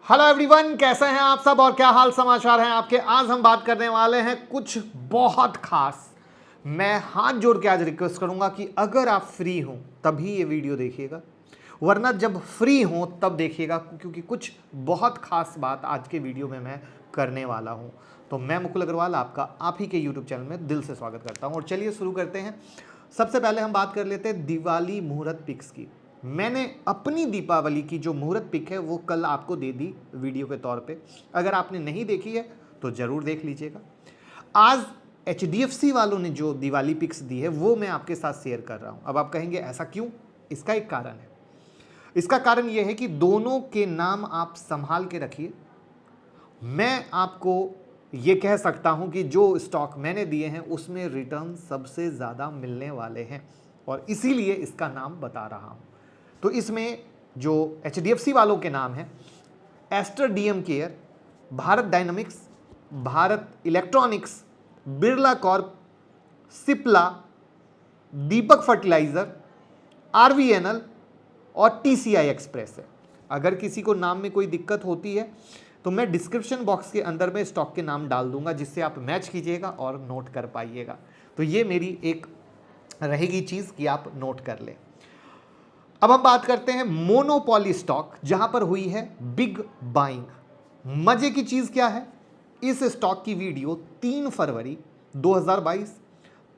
Hello everyone, कैसे हैं आप सब और क्या हाल समाचार हैं आपके। आज हम बात करने वाले हैं कुछ बहुत खास। मैं हाथ जोड़ के आज रिक्वेस्ट करूंगा कि अगर आप फ्री हो तभी ये वीडियो देखिएगा, वरना जब फ्री हो तब देखिएगा, क्योंकि कुछ बहुत खास बात आज के वीडियो में मैं करने वाला हूं। तो मैं मुकुल अग्रवाल आपका आप ही के यूट्यूब चैनल में दिल से स्वागत करता हूं और चलिए शुरू करते हैं। सबसे पहले हम बात कर लेते हैं दिवाली मुहूर्त पिक्स की। मैंने अपनी दीपावली की जो मुहूर्त पिक है वो कल आपको दे दी वीडियो के तौर पे। अगर आपने नहीं देखी है तो ज़रूर देख लीजिएगा। आज HDFC वालों ने जो दिवाली पिक्स दी है वो मैं आपके साथ शेयर कर रहा हूँ। अब आप कहेंगे ऐसा क्यों? इसका एक कारण है। इसका कारण यह है कि दोनों के नाम आप संभाल के रखिए। मैं आपको ये कह सकता हूं कि जो स्टॉक मैंने दिए हैं उसमें रिटर्न सबसे ज़्यादा मिलने वाले हैं और इसीलिए इसका नाम बता रहा हूं। तो इसमें जो HDFC वालों के नाम हैं, Aster DM Care, Bharat Dynamics, Bharat Electronics, Birla Corp, Cipla, Deepak Fertiliser, RVNL और TCI एक्सप्रेस है। अगर किसी को नाम में कोई दिक्कत होती है तो मैं डिस्क्रिप्शन बॉक्स के अंदर में स्टॉक के नाम डाल दूंगा, जिससे आप मैच कीजिएगा और नोट कर पाइएगा। तो ये मेरी एक रहेगी चीज़ कि आप नोट कर लें। अब हम बात करते हैं मोनोपोली स्टॉक, जहां पर हुई है बिग बाइंग। मजे की चीज़ क्या है, इस स्टॉक की वीडियो 3 फरवरी 2022,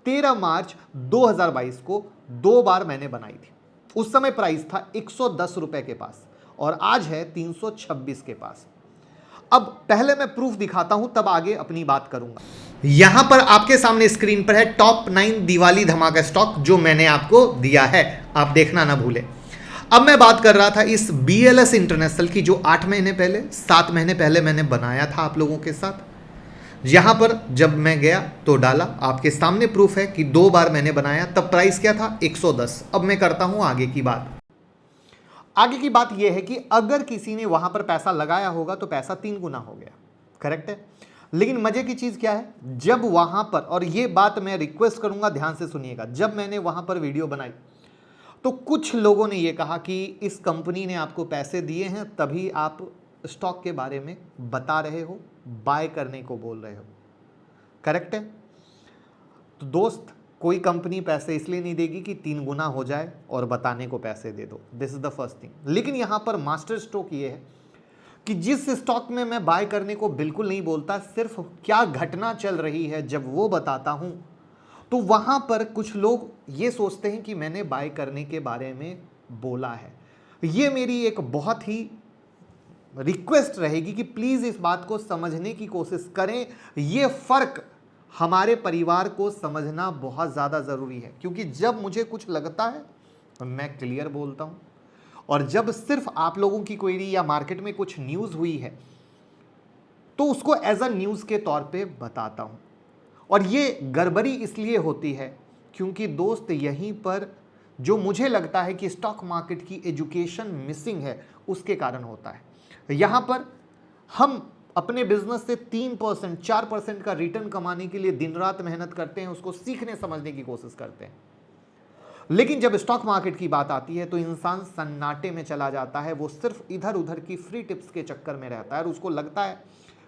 13 मार्च 2022 को 2 बार मैंने बनाई थी। उस समय प्राइस था 110 रुपए के पास और आज है 326 के पास। अब पहले मैं प्रूफ दिखाता हूं, तब आगे अपनी बात करूंगा। यहां पर आपके सामने स्क्रीन पर है टॉप 9 दिवाली धमाका स्टॉक जो मैंने आपको दिया है, आप देखना ना भूलें। अब मैं बात कर रहा था इस BLS इंटरनेशनल की, जो 8 महीने पहले 7 महीने पहले मैंने बनाया था आप लोगों के साथ। यहां पर जब मैं गया तो डाला, आपके सामने प्रूफ है कि 2 बार मैंने बनाया, तब प्राइस क्या था 110। अब मैं करता हूं आगे की बात। आगे की बात यह है कि अगर किसी ने वहां पर पैसा लगाया होगा तो पैसा 3 गुना हो गया, करेक्ट है। लेकिन मजे की चीज क्या है, जब वहां पर, और ये बात मैं रिक्वेस्ट करूंगा ध्यान से सुनिएगा, जब मैंने वहां पर वीडियो बनाई तो कुछ लोगों ने यह कहा कि इस कंपनी ने आपको पैसे दिए हैं तभी आप स्टॉक के बारे में बता रहे हो, बाय करने को बोल रहे हो, करेक्ट है। तो दोस्त, कोई कंपनी पैसे इसलिए नहीं देगी कि 3 गुना हो जाए और बताने को पैसे दे दो। This is the first thing. लेकिन यहां पर मास्टर स्ट्रोक ये है कि जिस स्टॉक में मैं बाय करने को बिल्कुल नहीं बोलता, सिर्फ क्या घटना चल रही है जब वो बताता हूं, तो वहां पर कुछ लोग ये सोचते हैं कि मैंने बाय करने के बारे में बोला है। ये मेरी एक बहुत ही रिक्वेस्ट रहेगी कि प्लीज इस बात को समझने की कोशिश करें। ये फर्क हमारे परिवार को समझना बहुत ज़्यादा ज़रूरी है, क्योंकि जब मुझे कुछ लगता है मैं क्लियर बोलता हूँ, और जब सिर्फ आप लोगों की क्वेरी या मार्केट में कुछ न्यूज़ हुई है तो उसको एज अ न्यूज़ के तौर पे बताता हूँ। और ये गड़बड़ी इसलिए होती है क्योंकि दोस्त, यहीं पर जो मुझे लगता है कि स्टॉक मार्केट की एजुकेशन मिसिंग है उसके कारण होता है। यहाँ पर हम अपने बिजनेस से 3% 4% का रिटर्न कमाने के लिए दिन रात मेहनत करते हैं, उसको सीखने समझने की कोशिश करते हैं। लेकिन जब स्टॉक मार्केट की बात आती है तो इंसान सन्नाटे में चला जाता है। वो सिर्फ इधर उधर की फ्री टिप्स के चक्कर में रहता है और उसको लगता है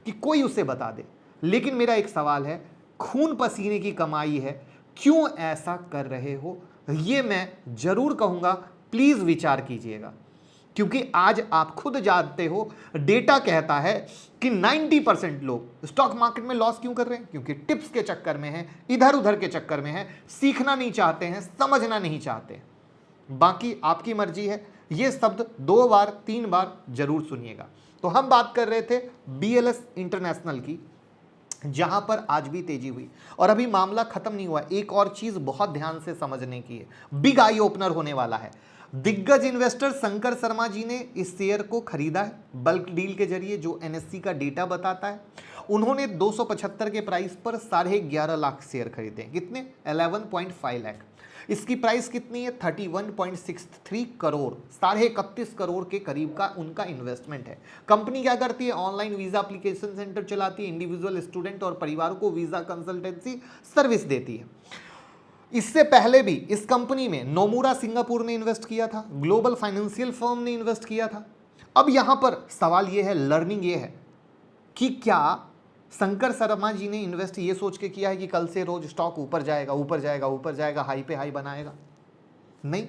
कि कोई उसे बता दे। लेकिन मेरा एक सवाल है, खून पसीने की कमाई है, क्यों ऐसा कर रहे हो? ये मैं जरूर कहूंगा, प्लीज विचार कीजिएगा। क्योंकि आज आप खुद जानते हो, डेटा कहता है कि 90% लोग स्टॉक मार्केट में लॉस क्यों कर रहे हैं? क्योंकि टिप्स के चक्कर में है, इधर उधर के चक्कर में है, सीखना नहीं चाहते हैं, समझना नहीं चाहते। बाकी आपकी मर्जी है। ये शब्द 2 बार 3 बार जरूर सुनिएगा। तो हम बात कर रहे थे BLS इंटरनेशनल की, जहां पर आज भी तेजी हुई और अभी मामला खत्म नहीं हुआ। एक और चीज बहुत ध्यान से समझने की है, बिग आई ओपनर होने वाला है। दिग्गज इन्वेस्टर शंकर शर्मा जी ने इस शेयर को खरीदा है बल्क डील के जरिए, जो NSE का डेटा बताता है। उन्होंने 275 के प्राइस पर 11.5 लाख शेयर खरीदे। कितने? 11.5 लाख। इसकी प्राइस कितनी है? 31.63 करोड़, 31.5 करोड़ के करीब का उनका इन्वेस्टमेंट है। कंपनी क्या करती है? ऑनलाइन वीजा एप्लीकेशन सेंटर चलाती है, इंडिविजुअल स्टूडेंट और परिवारों को वीजा कंसल्टेंसी सर्विस देती है। इससे पहले भी इस कंपनी में नोमुरा सिंगापुर ने इन्वेस्ट किया था, ग्लोबल फाइनेंशियल फर्म ने इन्वेस्ट किया था, अब यहां पर सवाल यह है, लर्निंग ये है कि क्या शंकर शर्मा जी ने इन्वेस्ट ये सोच के किया है कि कल से रोज स्टॉक ऊपर जाएगा, ऊपर जाएगा, ऊपर जाएगा, हाई पे हाई बनाएगा? नहीं।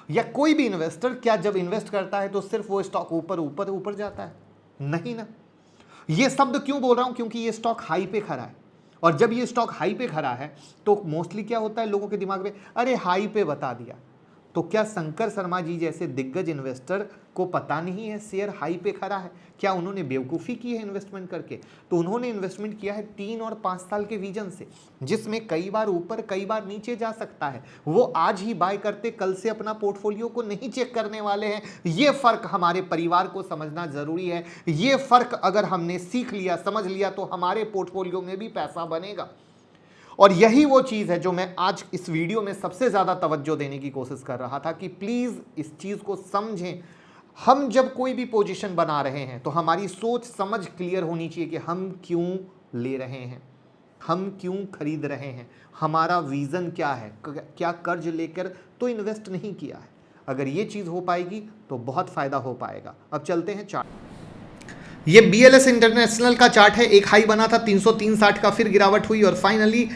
या कोई भी इन्वेस्टर क्या जब इन्वेस्ट करता है तो सिर्फ वो स्टॉक ऊपर ऊपर ऊपर जाता है? नहीं ना। ये शब्द क्यों बोल रहा हूं? क्योंकि ये स्टॉक हाई पे खड़ा है, और जब ये स्टॉक हाई पे खड़ा है तो मोस्टली क्या होता है लोगों के दिमाग में, अरे हाई पे बता दिया। तो क्या शंकर शर्मा जी जैसे दिग्गज इन्वेस्टर को पता नहीं है शेयर हाई पे खड़ा है? क्या उन्होंने बेवकूफ़ी की है इन्वेस्टमेंट करके? तो उन्होंने इन्वेस्टमेंट किया है 3 और 5 साल के विजन से, जिसमें कई बार ऊपर कई बार नीचे जा सकता है। वो आज ही बाय करते कल से अपना पोर्टफोलियो को नहीं चेक करने वाले हैं। ये फर्क हमारे परिवार को समझना जरूरी है। ये फर्क अगर हमने सीख लिया, समझ लिया, तो हमारे पोर्टफोलियो में भी पैसा बनेगा। और यही वो चीज़ है जो मैं आज इस वीडियो में सबसे ज़्यादा तवज्जो देने की कोशिश कर रहा था कि प्लीज़ इस चीज़ को समझें। हम जब कोई भी पोजीशन बना रहे हैं तो हमारी सोच समझ क्लियर होनी चाहिए कि हम क्यों ले रहे हैं, हम क्यों खरीद रहे हैं, हमारा विज़न क्या है। क्या कर्ज लेकर तो इन्वेस्ट नहीं किया है? अगर ये चीज़ हो पाएगी तो बहुत फ़ायदा हो पाएगा। अब चलते हैं चार्ट। ये BLS इंटरनेशनल का चार्ट है। एक हाई बना था 303.60 का, फिर गिरावट हुई और फाइनली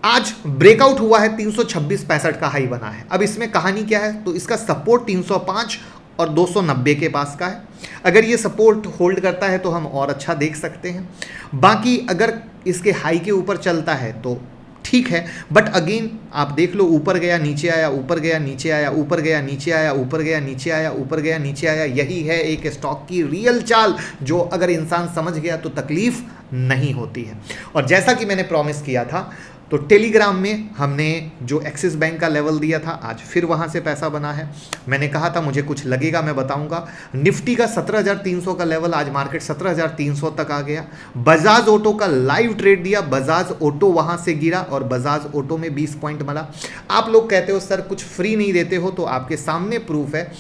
आज ब्रेकआउट हुआ है 326.65 का हाई बना है। अब इसमें कहानी क्या है? तो इसका सपोर्ट 305 और 290 के पास का है। अगर ये सपोर्ट होल्ड करता है तो हम और अच्छा देख सकते हैं। बाकी अगर इसके हाई के ऊपर चलता है तो ठीक है, बट अगेन आप देख लो, ऊपर गया नीचे आया, ऊपर गया नीचे आया, ऊपर गया नीचे आया, ऊपर गया नीचे आया, ऊपर गया नीचे आया। यही है एक स्टॉक की रियल चाल, जो अगर इंसान समझ गया तो तकलीफ नहीं होती है। और जैसा कि मैंने प्रॉमिस किया था, तो टेलीग्राम में हमने जो एक्सिस बैंक का लेवल दिया था, आज फिर वहाँ से पैसा बना है। मैंने कहा था मुझे कुछ लगेगा मैं बताऊंगा। निफ्टी का 17,300 का लेवल, आज मार्केट 17,300 तक आ गया। बजाज ऑटो का लाइव ट्रेड दिया, बजाज ऑटो वहाँ से गिरा और बजाज ऑटो में 20 पॉइंट मिला। आप लोग कहते हो सर कुछ फ्री नहीं देते हो, तो आपके सामने प्रूफ है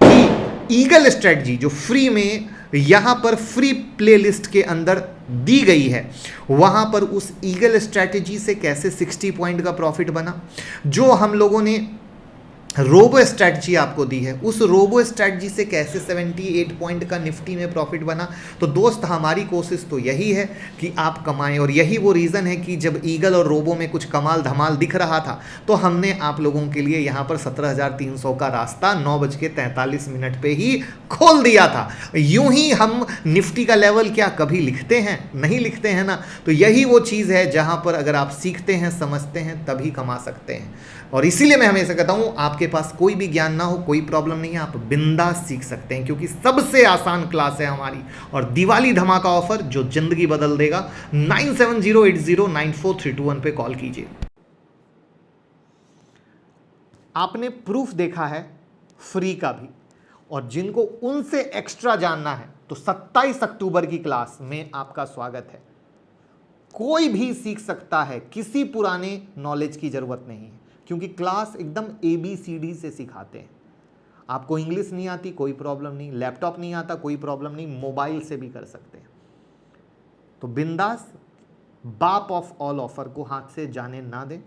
कि ईगल स्ट्रेटजी जो फ्री में यहाँ पर फ्री प्लेलिस्ट के अंदर दी गई है, वहाँ पर उस ईगल स्ट्रैटेजी से कैसे 60 पॉइंट का प्रॉफिट बना। जो हम लोगों ने रोबो स्ट्रैटेजी आपको दी है, उस रोबो स्ट्रैटेजी से कैसे 78 पॉइंट का निफ्टी में प्रॉफिट बना। तो दोस्त हमारी कोशिश तो यही है कि आप कमाएं, और यही वो रीज़न है कि जब ईगल और रोबो में कुछ कमाल धमाल दिख रहा था तो हमने आप लोगों के लिए यहाँ पर 17,300 का रास्ता 9:43 पे ही खोल दिया था। यूं ही हम निफ्टी का लेवल क्या कभी लिखते हैं? नहीं लिखते हैं ना। तो यही वो चीज़ है जहाँ पर अगर आप सीखते हैं, समझते हैं, तभी कमा सकते हैं। और इसीलिए मैं हमेशा कहता हूं, आपके पास कोई भी ज्ञान ना हो कोई प्रॉब्लम नहीं है, आप बिंदास सीख सकते हैं, क्योंकि सबसे आसान क्लास है हमारी। और दिवाली धमाका ऑफर जो जिंदगी बदल देगा। 9708094321 पे कॉल कीजिए। आपने प्रूफ देखा है फ्री का भी, और जिनको उनसे एक्स्ट्रा जानना है तो 27 अक्टूबर की क्लास में आपका स्वागत है। कोई भी सीख सकता है, किसी पुराने नॉलेज की जरूरत नहीं है, क्योंकि क्लास एकदम ABCD से सिखाते हैं। आपको इंग्लिश नहीं आती कोई प्रॉब्लम नहीं, लैपटॉप नहीं आता कोई प्रॉब्लम नहीं, मोबाइल से भी कर सकते हैं। तो बिंदास बाप ऑफ ऑल ऑफर को हाथ से जाने ना दें।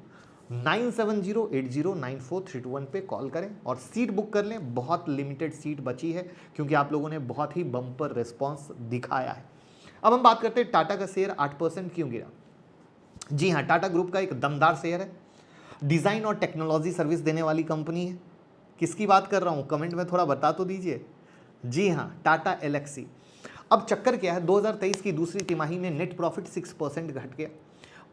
9708094321 पे कॉल करें और सीट बुक कर लें। बहुत लिमिटेड सीट बची है, क्योंकि आप लोगों ने बहुत ही बम्पर रिस्पॉन्स दिखाया है। अब हम बात करते हैं टाटा का शेयर 8% क्यों गिरा। जी हाँ, टाटा ग्रुप का एक दमदार शेयर है, डिज़ाइन और टेक्नोलॉजी सर्विस देने वाली कंपनी है। किसकी बात कर रहा हूँ कमेंट में थोड़ा बता तो दीजिए। जी हाँ, टाटा एलेक्सी। अब चक्कर क्या है, 2023 की दूसरी तिमाही में नेट प्रॉफिट 6% घट गया,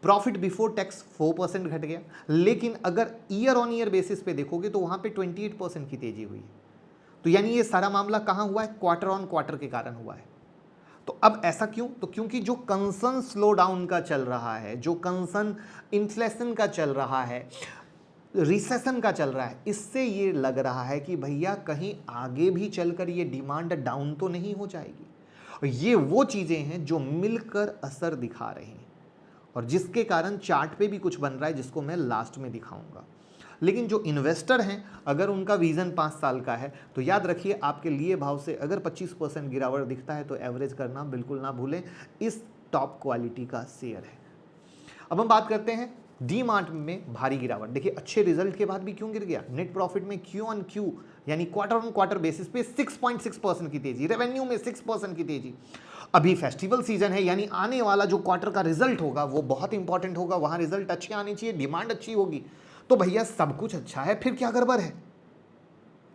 प्रॉफिट बिफोर टैक्स 4% घट गया, लेकिन अगर ईयर ऑन ईयर बेसिस पे देखोगे तो वहाँ पे 28% की तेजी हुई है। तो यानी ये सारा मामला कहाँ हुआ है? क्वार्टर ऑन क्वार्टर के कारण हुआ है। तो अब ऐसा क्यों? तो क्योंकि जो कंसर्न स्लो डाउन का चल रहा है, जो कंसर्न इन्फ्लेशन का चल रहा है, रिसेशन का चल रहा है, इससे ये लग रहा है कि भैया कहीं आगे भी चलकर ये डिमांड डाउन तो नहीं हो जाएगी। और ये वो चीज़ें हैं जो मिलकर असर दिखा रही हैं, और जिसके कारण चार्ट पे भी कुछ बन रहा है, जिसको मैं लास्ट में दिखाऊंगा। लेकिन जो इन्वेस्टर हैं, अगर उनका विजन 5 साल का है तो याद रखिए, आपके लिए भाव से अगर 25% गिरावट दिखता है तो एवरेज करना बिल्कुल ना भूलें। इस टॉप क्वालिटी का शेयर है। अब हम बात करते हैं डी मार्ट में भारी गिरावट, देखिए अच्छे रिजल्ट के बाद भी क्यों गिर गया। नेट प्रॉफिट में क्यू ऑन क्यू यानी क्वार्टर ऑन क्वार्टर बेसिस पे 6.6% की तेजी, रेवेन्यू में 6% की तेजी। अभी फेस्टिवल सीजन है यानी आने वाला जो क्वार्टर का रिजल्ट होगा वो बहुत इंपॉर्टेंट होगा, वहां रिजल्ट अच्छे आने चाहिए, डिमांड अच्छी होगी। तो भैया सब कुछ अच्छा है, फिर क्या गड़बड़ है।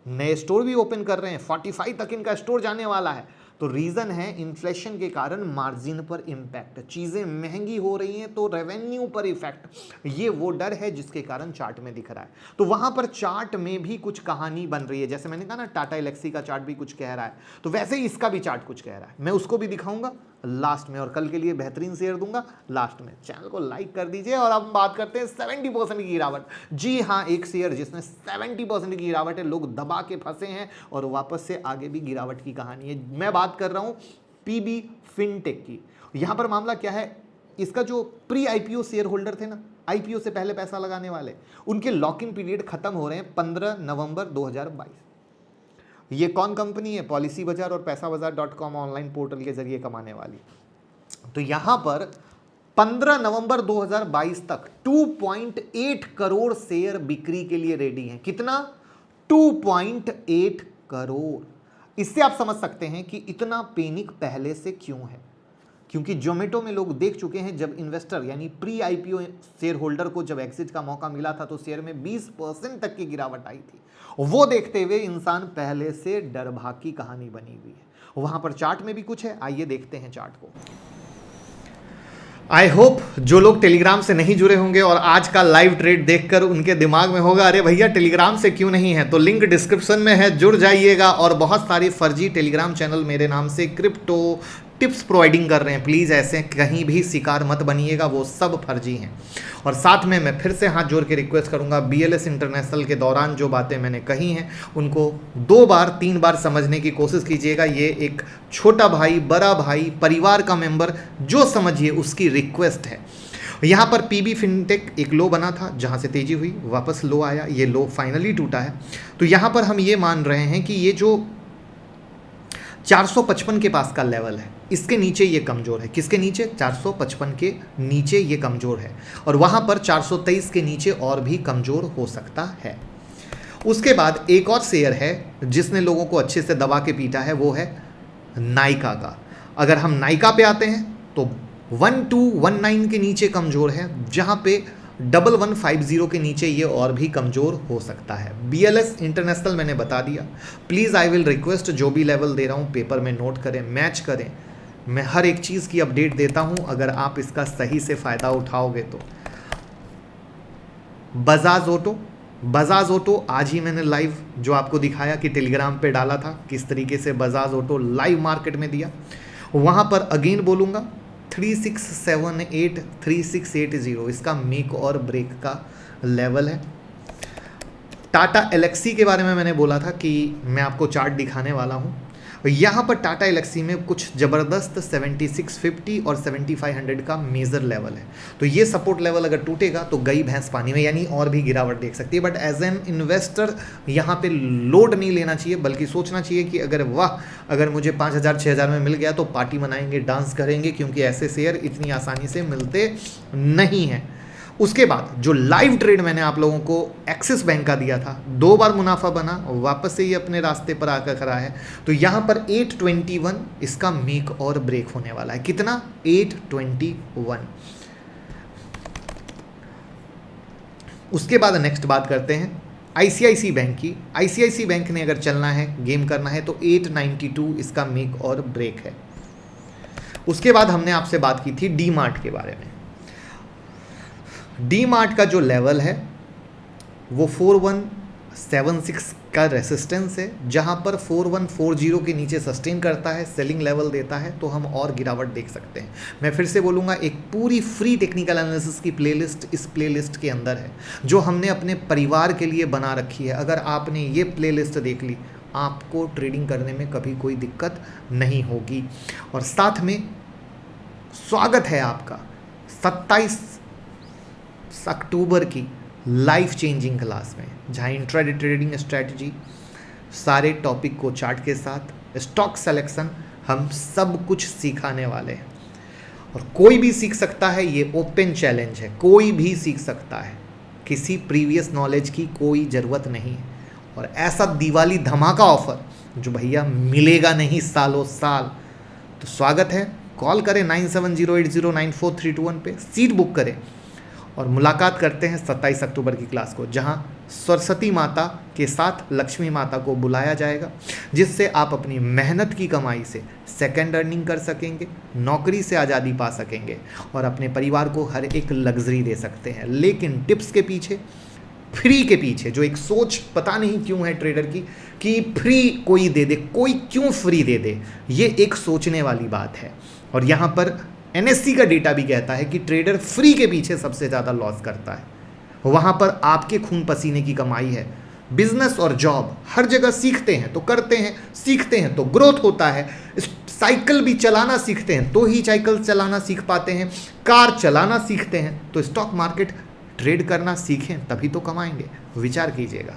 नए स्टोर भी ओपन कर रहे हैं, 45 तक इनका स्टोर जाने वाला है। तो रीजन है इन्फ्लेशन के कारण मार्जिन पर इंपैक्ट, चीजें महंगी हो रही हैं तो रेवेन्यू पर इफेक्ट, ये वो डर है जिसके कारण चार्ट में दिख रहा है। तो वहां पर चार्ट में भी कुछ कहानी बन रही है, जैसे मैंने कहा ना टाटा एलेक्सी का चार्ट भी कुछ कह रहा है, तो वैसे ही इसका भी चार्ट कुछ कह रहा है। मैं उसको भी दिखाऊंगा लास्ट में और कल के लिए बेहतरीन शेयर दूंगा लास्ट में। चैनल को लाइक कर दीजिए और अब बात करते हैं 70% की गिरावट। जी हाँ, एक शेयर जिसमें 70% की गिरावट है, लोग दबा के फंसे हैं और वापस से आगे भी गिरावट की कहानी है। मैं बात कर रहा हूं पीबी फिनटेक की। यहां पर मामला क्या है, इसका जो प्री आईपीओ शेयर होल्डर थे ना, आईपीओ से पहले पैसा लगाने वाले, उनके लॉक इन पीरियड खत्म हो रहे हैं 15 नवंबर 2022। ये कौन कंपनी है, पॉलिसी बाजार और पैसा बाजार.com ऑनलाइन पोर्टल के जरिए कमाने वाली। तो यहां पर 15 नवंबर 2022 तक 2.8 करोड़ शेयर बिक्री के लिए रेडी हैं। कितना? 2.8 करोड़। इससे आप समझ सकते हैं कि इतना पैनिक पहले से क्यों है, क्योंकि जोमेटो में लोग देख चुके हैं, जब इन्वेस्टर यानी प्री आईपीओ शेयर होल्डर को जब एग्जिट का मौका मिला था तो शेयर में 20% तक की गिरावट आई थी। वो देखते हुए इंसान पहले से डर भाग की कहानी बनी हुई है। वहां पर चार्ट में भी कुछ है, आइए देखते हैं चार्ट को। आई होप जो लोग टेलीग्राम से नहीं जुड़े होंगे और आज का लाइव ट्रेड देखकर उनके दिमाग में होगा अरे भैया टेलीग्राम से क्यों नहीं है, तो लिंक डिस्क्रिप्शन में है, जुड़ जाइएगा। और बहुत सारी फर्जी टेलीग्राम चैनल मेरे नाम से क्रिप्टो टिप्स प्रोवाइडिंग कर रहे हैं, प्लीज़ ऐसे कहीं भी शिकार मत बनिएगा, वो सब फर्जी हैं। और साथ में मैं फिर से हाथ जोड़ के रिक्वेस्ट करूंगा, BLS इंटरनेशनल के दौरान जो बातें मैंने कही हैं उनको 2 बार 3 बार समझने की कोशिश कीजिएगा। ये एक छोटा भाई, बड़ा भाई, परिवार का मेंबर जो समझिए उसकी रिक्वेस्ट है। यहाँ पर पीबी फिनटेक एक लो बना था, जहाँ से तेजी हुई वापस लो आया, ये लो फाइनली टूटा है। तो यहाँ पर हम ये मान रहे हैं कि ये जो 455 के पास का लेवल है, इसके नीचे ये कमज़ोर है। किसके नीचे? 455 के नीचे ये कमज़ोर है, और वहाँ पर 423 के नीचे और भी कमज़ोर हो सकता है। उसके बाद एक और शेयर है जिसने लोगों को अच्छे से दबा के पीटा है, वो है नाइका का। अगर हम नाइका पे आते हैं तो 1219 के नीचे कमज़ोर है, जहाँ पे 1150 के नीचे ये और भी कमज़ोर हो सकता है। BLS इंटरनेशनल मैंने बता दिया। प्लीज़ आई विल रिक्वेस्ट, जो भी लेवल दे रहा हूँ पेपर में नोट करें, मैच करें। मैं हर एक चीज़ की अपडेट देता हूँ, अगर आप इसका सही से फ़ायदा उठाओगे तो। बजाज ऑटो आज ही मैंने लाइव जो आपको दिखाया कि टेलीग्राम पे डाला था, किस तरीके से बजाज ऑटो लाइव मार्केट में दिया, वहाँ पर अगेन बोलूँगा 3678 3680 इसका मेक और ब्रेक का लेवल है। टाटा एलेक्सी के बारे में मैंने बोला था कि मैं आपको चार्ट दिखाने वाला हूँ। यहाँ पर टाटा एलेक्सी में कुछ ज़बरदस्त 7650 और 7500 का मेजर लेवल है। तो ये सपोर्ट लेवल अगर टूटेगा तो गई भैंस पानी में, यानी और भी गिरावट देख सकती है। बट एज एन इन्वेस्टर यहाँ पे लोड नहीं लेना चाहिए, बल्कि सोचना चाहिए कि अगर मुझे 5000 6000 में मिल गया तो पार्टी मनाएंगे, डांस करेंगे, क्योंकि ऐसे शेयर इतनी आसानी से मिलते नहीं हैं। उसके बाद जो लाइव ट्रेड मैंने आप लोगों को एक्सिस बैंक का दिया था, 2 बार मुनाफा बना, वापस से ये अपने रास्ते पर आकर खड़ा है। तो यहाँ पर 821 इसका मेक और ब्रेक होने वाला है। कितना? 821। उसके बाद नेक्स्ट बात करते हैं ICICI बैंक की। ICICI बैंक ने अगर चलना है, गेम करना है, तो 892 इसका मेक और ब्रेक है। उसके बाद हमने आपसे बात की थी डी मार्ट के बारे में। डी मार्ट का जो लेवल है वो 4176 का रेसिस्टेंस है, जहां पर 4140 के नीचे सस्टेन करता है, सेलिंग लेवल देता है, तो हम और गिरावट देख सकते हैं। मैं फिर से बोलूँगा, एक पूरी फ्री टेक्निकल एनालिसिस की प्लेलिस्ट इस प्लेलिस्ट के अंदर है, जो हमने अपने परिवार के लिए बना रखी है। अगर आपने ये प्लेलिस्ट देख ली, आपको ट्रेडिंग करने में कभी कोई दिक्कत नहीं होगी। और साथ में स्वागत है आपका 27 अक्टूबर की लाइफ चेंजिंग क्लास में, जहाँ इंट्राडे ट्रेडिंग स्ट्रैटेजी, सारे टॉपिक को चार्ट के साथ, स्टॉक सिलेक्शन, हम सब कुछ सिखाने वाले हैं। और कोई भी सीख सकता है, ये ओपन चैलेंज है, कोई भी सीख सकता है, किसी प्रीवियस नॉलेज की कोई ज़रूरत नहीं है। और ऐसा दिवाली धमाका ऑफर जो भैया मिलेगा नहीं सालों साल। तो स्वागत है, कॉल करें 9708094321 पे, सीट बुक करें और मुलाकात करते हैं 27 अक्टूबर की क्लास को, जहां सरस्वती माता के साथ लक्ष्मी माता को बुलाया जाएगा, जिससे आप अपनी मेहनत की कमाई से सेकंड अर्निंग कर सकेंगे, नौकरी से आज़ादी पा सकेंगे और अपने परिवार को हर एक लग्जरी दे सकते हैं। लेकिन टिप्स के पीछे, फ्री के पीछे जो एक सोच पता नहीं क्यों है ट्रेडर की कि फ्री कोई दे दे, कोई क्यों फ्री दे दे, ये एक सोचने वाली बात है। और यहाँ पर NSE का डेटा भी कहता है कि ट्रेडर फ्री के पीछे सबसे ज़्यादा लॉस करता है। वहाँ पर आपके खून पसीने की कमाई है। बिजनेस और जॉब हर जगह सीखते हैं तो करते हैं, सीखते हैं तो ग्रोथ होता है। साइकिल भी चलाना सीखते हैं तो ही साइकिल चलाना सीख पाते हैं, कार चलाना सीखते हैं तो स्टॉक मार्केट ट्रेड करना सीखें, तभी तो कमाएंगे। विचार कीजिएगा।